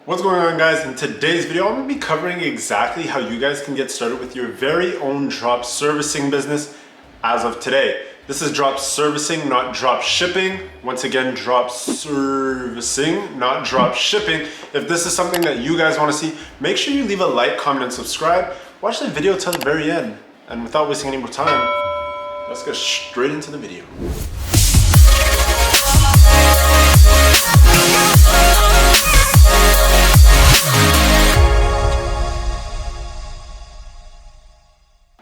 What's going on, guys? In today's video, I'm going to be covering exactly how you guys can get started with your very own drop servicing business as of today. This is drop servicing, not drop shipping. Once again, drop servicing, not drop shipping. If this is something that you guys want to see, make sure you leave a like, comment, and subscribe. Watch the video till the very end. And without wasting any more time, let's get straight into the video.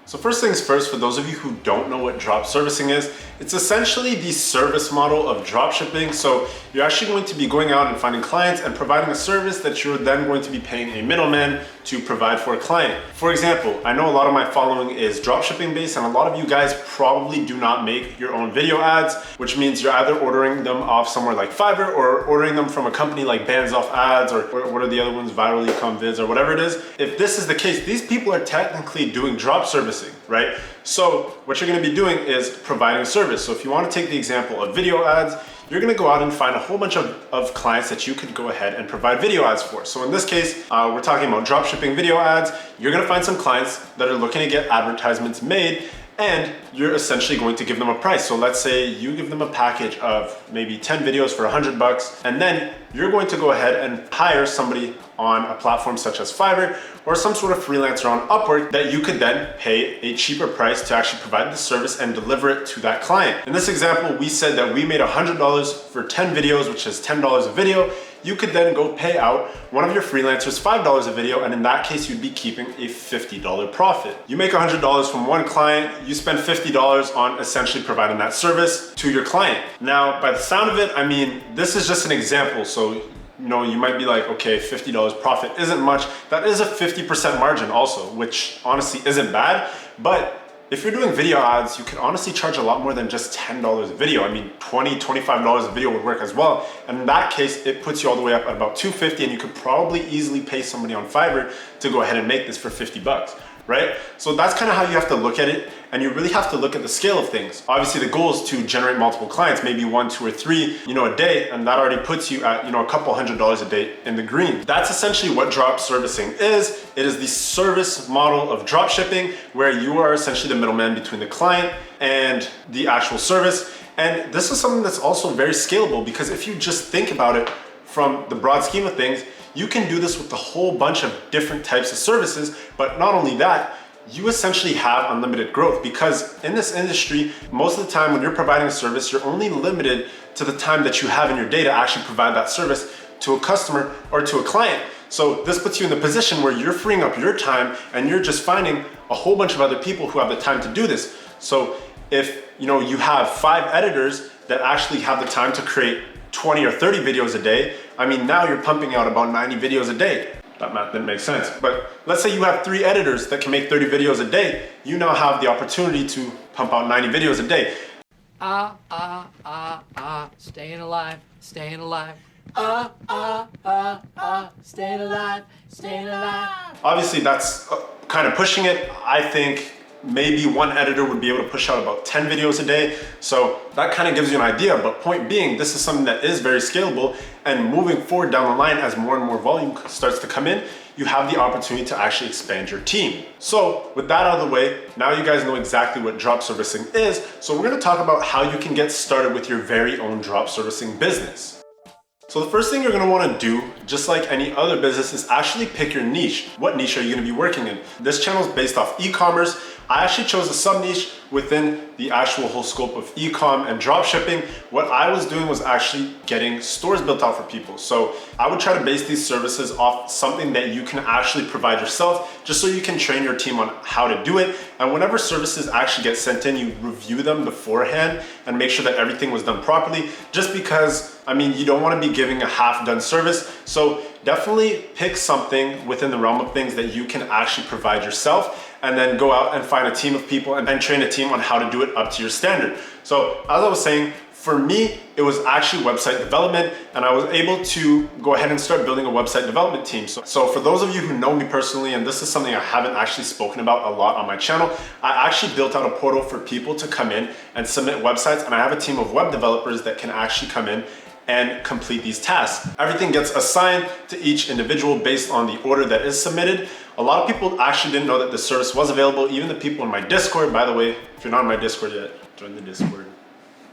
So first things first, for those of you who don't know what drop servicing is, it's essentially the service model of drop shipping. So you're actually going to be going out and finding clients and providing a service that you're then going to be paying a middleman to provide for a client. For example, I know a lot of my following is drop shipping based, and a lot of you guys probably do not make your own video ads, which means you're either ordering them off somewhere like Fiverr or ordering them from a company like Bands Off Ads, or what are the other ones, Virally Come Vids, or whatever it is. If this is the case, these people are technically doing drop servicing, right? So what you're gonna be doing is providing a service. So if you wanna take the example of video ads, you're gonna go out and find a whole bunch of clients that you could go ahead and provide video ads for. So in this case, we're talking about drop shipping video ads. You're gonna find some clients that are looking to get advertisements made, and you're essentially going to give them a price. So let's say you give them a package of maybe 10 videos for $100, and then you're going to go ahead and hire somebody on a platform such as Fiverr or some sort of freelancer on Upwork that you could then pay a cheaper price to actually provide the service and deliver it to that client. In this example, we said that we made $100 for 10 videos, which is $10 a video. You could then go pay out one of your freelancers $5 a video, and in that case, you'd be keeping a $50 profit. You make $100 from one client, you spend $50 on essentially providing that service to your client. Now, by the sound of it, I mean, this is just an example. So, you might be like, okay, $50 profit isn't much. That is a 50% margin also, which honestly isn't bad. But if you're doing video ads, you can honestly charge a lot more than just $10 a video. I mean, $20, $25 a video would work as well. And in that case, it puts you all the way up at about $250, and you could probably easily pay somebody on Fiverr to go ahead and make this for $50, right? So that's kind of how you have to look at it. And you really have to look at the scale of things. Obviously, the goal is to generate multiple clients, maybe 1, 2, or 3, a day, and that already puts you at, a couple $100s a day in the green. That's essentially what drop servicing is. It is the service model of drop shipping, where you are essentially the middleman between the client and the actual service. And this is something that's also very scalable, because if you just think about it from the broad scheme of things, you can do this with a whole bunch of different types of services. But not only that, you essentially have unlimited growth, because in this industry, most of the time when you're providing a service, you're only limited to the time that you have in your day to actually provide that service to a customer or to a client. So this puts you in the position where you're freeing up your time, and you're just finding a whole bunch of other people who have the time to do this. So if you have 5 editors that actually have the time to create 20 or 30 videos a day, I mean, now you're pumping out about 90 videos a day. That math didn't make sense. But let's say you have 3 editors that can make 30 videos a day. You now have the opportunity to pump out 90 videos a day. Staying alive, staying alive. Staying alive, staying alive. Obviously, that's kind of pushing it. I think maybe one editor would be able to push out about 10 videos a day. So that kind of gives you an idea. But point being, this is something that is very scalable, and moving forward down the line, as more and more volume starts to come in, you have the opportunity to actually expand your team. So with that out of the way, now you guys know exactly what drop servicing is. So we're gonna talk about how you can get started with your very own drop servicing business. So the first thing you're gonna wanna do, just like any other business, is actually pick your niche. What niche are you gonna be working in? This channel is based off e-commerce. I actually chose a sub niche within the actual whole scope of e-com and drop shipping. What I was doing was actually getting stores built out for people. So I would try to base these services off something that you can actually provide yourself, just so you can train your team on how to do it. And whenever services actually get sent in, you review them beforehand and make sure that everything was done properly, just because, I mean, you don't want to be giving a half-done service. So definitely pick something within the realm of things that you can actually provide yourself, and then go out and find a team of people and then train a team on how to do it up to your standard. So as I was saying, for me, it was actually website development, and I was able to go ahead and start building a website development team. So for those of you who know me personally, and this is something I haven't actually spoken about a lot on my channel, I actually built out a portal for people to come in and submit websites, and I have a team of web developers that can actually come in and complete these tasks. Everything gets assigned to each individual based on the order that is submitted. A lot of people actually didn't know that the service was available. Even the people in my Discord, by the way, if you're not in my Discord yet, join the Discord.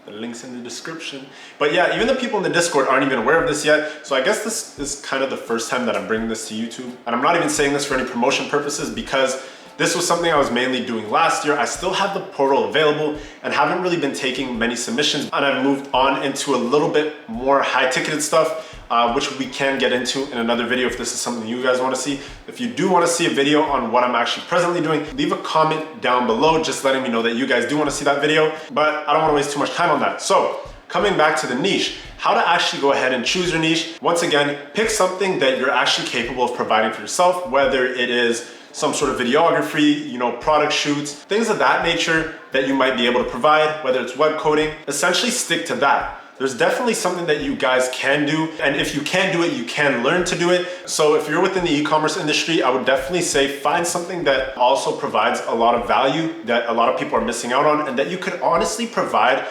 The link's in the description. But yeah, even the people in the Discord aren't even aware of this yet. So I guess this is kind of the first time that I'm bringing this to YouTube. And I'm not even saying this for any promotion purposes because this was something I was mainly doing last year. I still have the portal available and haven't really been taking many submissions. And I've moved on into a little bit more high-ticketed stuff, which we can get into in another video if this is something you guys want to see. If you do want to see a video on what I'm actually presently doing, leave a comment down below just letting me know that you guys do want to see that video. But I don't want to waste too much time on that. So coming back to the niche, how to actually go ahead and choose your niche. Once again, pick something that you're actually capable of providing for yourself, whether it is some sort of videography, product shoots, things of that nature that you might be able to provide, whether it's web coding. Essentially stick to that. There's definitely something that you guys can do, and if you can do it, you can learn to do it. So if you're within the e-commerce industry, I would definitely say find something that also provides a lot of value that a lot of people are missing out on, and that you could honestly provide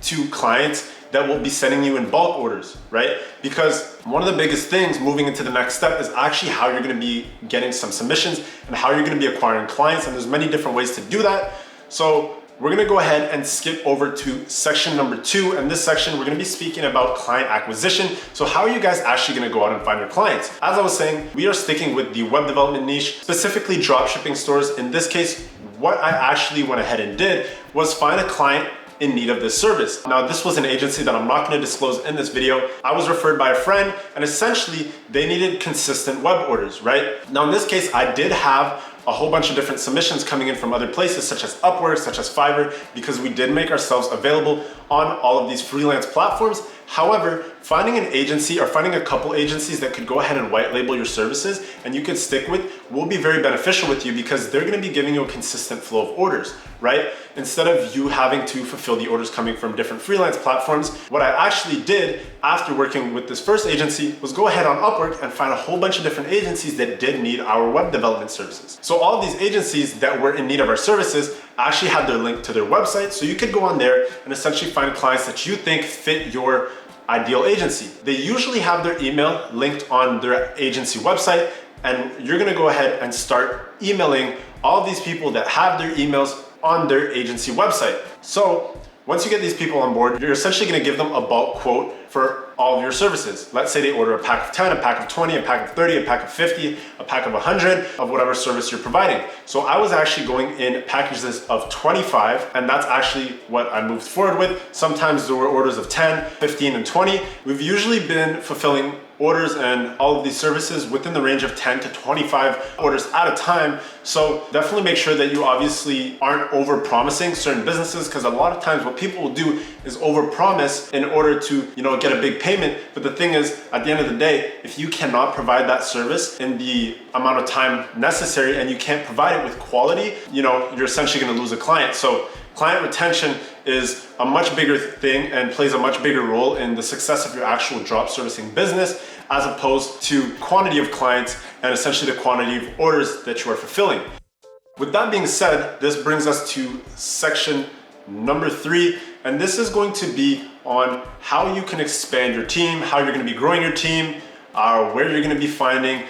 to clients that will be sending you in bulk orders, right? Because one of the biggest things moving into the next step is actually how you're gonna be getting some submissions and how you're gonna be acquiring clients, and there's many different ways to do that. So we're gonna go ahead and skip over to section number 2. And this section, we're gonna be speaking about client acquisition. So how are you guys actually gonna go out and find your clients? As I was saying, we are sticking with the web development niche, specifically dropshipping stores. In this case, what I actually went ahead and did was find a client in need of this service. Now, this was an agency that I'm not gonna disclose in this video. I was referred by a friend, and essentially they needed consistent web orders, right? Now, in this case, I did have a whole bunch of different submissions coming in from other places, such as Upwork, such as Fiverr, because we did make ourselves available on all of these freelance platforms. However, finding an agency or finding a couple agencies that could go ahead and white label your services and you could stick with will be very beneficial with you, because they're gonna be giving you a consistent flow of orders, right? Instead of you having to fulfill the orders coming from different freelance platforms, what I actually did after working with this first agency was go ahead on Upwork and find a whole bunch of different agencies that did need our web development services. So all of these agencies that were in need of our services actually had their link to their website, so you could go on there and essentially find clients that you think fit your ideal agency. They usually have their email linked on their agency website, and you're gonna go ahead and start emailing all of these people that have their emails on their agency website. So once you get these people on board, you're essentially gonna give them a bulk quote for all of your services. Let's say they order a pack of 10, a pack of 20, a pack of 30, a pack of 50, a pack of 100 of whatever service you're providing. So I was actually going in packages of 25, and that's actually what I moved forward with. Sometimes there were orders of 10, 15, and 20. We've usually been fulfilling orders and all of these services within the range of 10 to 25 orders at a time. So definitely make sure that you obviously aren't over promising certain businesses, because a lot of times what people will do is over promise in order to get a big payment. But the thing is, at the end of the day, if you cannot provide that service in the amount of time necessary and you can't provide it with quality, you're essentially going to lose a client. So client retention is a much bigger thing and plays a much bigger role in the success of your actual drop servicing business, as opposed to quantity of clients and essentially the quantity of orders that you are fulfilling. With that being said, this brings us to section number 3, and this is going to be on how you can expand your team, how you're going to be growing your team, where you're going to be finding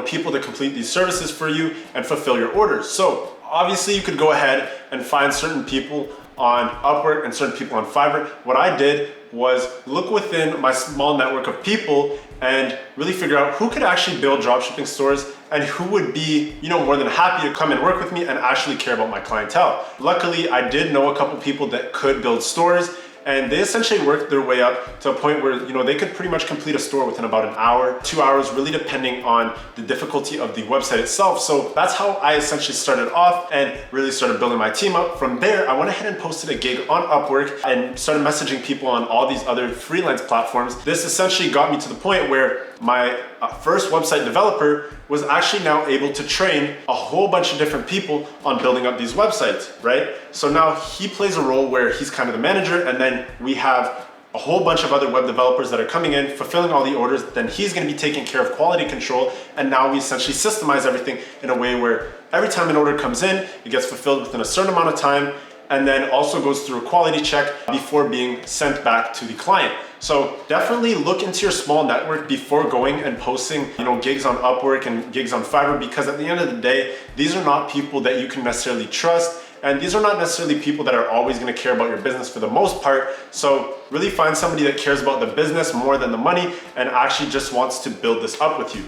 people to complete these services for you and fulfill your orders. So obviously you could go ahead and find certain people on Upwork and certain people on Fiverr. What I did was look within my small network of people and really figure out who could actually build dropshipping stores and who would be more than happy to come and work with me and actually care about my clientele. Luckily, I did know a couple people that could build stores, and they essentially worked their way up to a point where they could pretty much complete a store within about an hour, 2 hours, really depending on the difficulty of the website itself. So that's how I essentially started off and really started building my team up. From there, I went ahead and posted a gig on Upwork and started messaging people on all these other freelance platforms. This essentially got me to the point where my first website developer was actually now able to train a whole bunch of different people on building up these websites, right? So now he plays a role where he's kind of the manager, and then we have a whole bunch of other web developers that are coming in, fulfilling all the orders. Then he's gonna be taking care of quality control, and now we essentially systemize everything in a way where every time an order comes in, it gets fulfilled within a certain amount of time, and then also goes through a quality check before being sent back to the client. So definitely look into your small network before going and posting, gigs on Upwork and gigs on Fiverr, because at the end of the day, these are not people that you can necessarily trust. And these are not necessarily people that are always gonna care about your business for the most part. So really find somebody that cares about the business more than the money and actually just wants to build this up with you.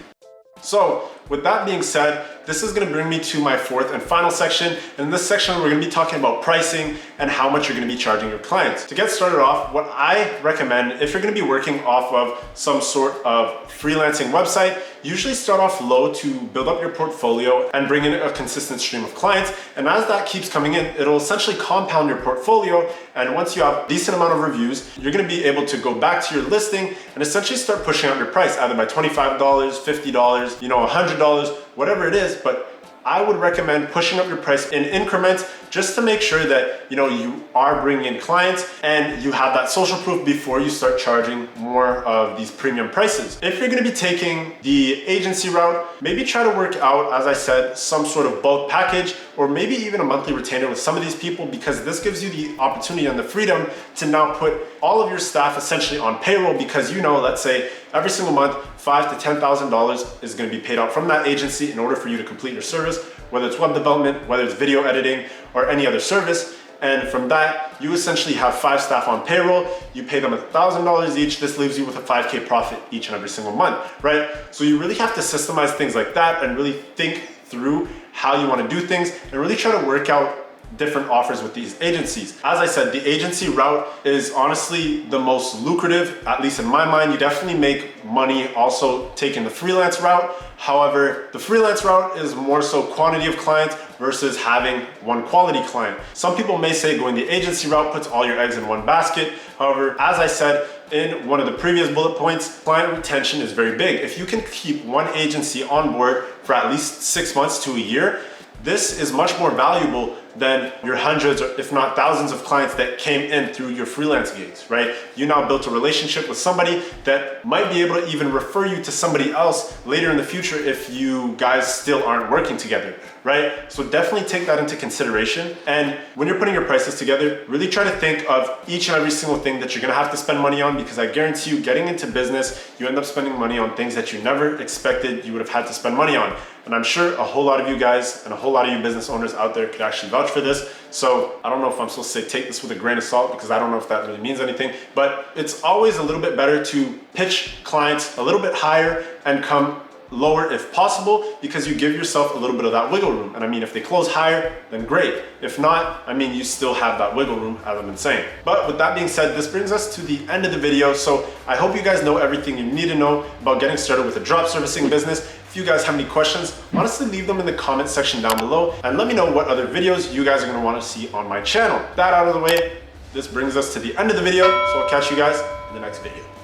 So with that being said, this is gonna bring me to my fourth and final section. And in this section, we're gonna be talking about pricing and how much you're gonna be charging your clients. To get started off, what I recommend, if you're gonna be working off of some sort of freelancing website, usually start off low to build up your portfolio and bring in a consistent stream of clients. And as that keeps coming in, it'll essentially compound your portfolio. And once you have a decent amount of reviews, you're gonna be able to go back to your listing and essentially start pushing up your price, either by $25, $50, $100, whatever it is. But I would recommend pushing up your price in increments just to make sure that you are bringing in clients and you have that social proof before you start charging more of these premium prices. If you're gonna be taking the agency route, maybe try to work out, as I said, some sort of bulk package or maybe even a monthly retainer with some of these people, because this gives you the opportunity and the freedom to now put all of your staff essentially on payroll, because let's say every single month, $5,000 to $10,000 is gonna be paid out from that agency in order for you to complete your service, whether it's web development, whether it's video editing, or any other service. And from that, you essentially have 5 staff on payroll. You pay them $1,000 each. This leaves you with a 5K profit each and every single month, right? So you really have to systemize things like that and really think through how you want to do things and really try to work out different offers with these agencies. As I said, the agency route is honestly the most lucrative, at least in my mind. You definitely make money also taking the freelance route. However, the freelance route is more so quantity of clients versus having one quality client. Some people may say going the agency route puts all your eggs in one basket. However, as I said in one of the previous bullet points, client retention is very big. If you can keep one agency on board for at least 6 months to a year, this is much more valuable than your hundreds or if not thousands of clients that came in through your freelance gigs, right? You now built a relationship with somebody that might be able to even refer you to somebody else later in the future if you guys still aren't working together, right? So definitely take that into consideration. And when you're putting your prices together, really try to think of each and every single thing that you're gonna have to spend money on, because I guarantee you, getting into business, you end up spending money on things that you never expected you would have had to spend money on. And I'm sure a whole lot of you guys and a whole lot of you business owners out there could actually vouch for this. So I don't know if I'm supposed to say take this with a grain of salt, because I don't know if that really means anything, but it's always a little bit better to pitch clients a little bit higher and come lower if possible, because you give yourself a little bit of that wiggle room. And I mean, if they close higher, then great. If not, I mean, you still have that wiggle room, as I've been saying. But with that being said, this brings us to the end of the video. So I hope you guys know everything you need to know about getting started with a drop servicing business. If you guys have any questions, honestly leave them in the comment section down below and let me know what other videos you guys are gonna wanna see on my channel. That out of the way, this brings us to the end of the video. So I'll catch you guys in the next video.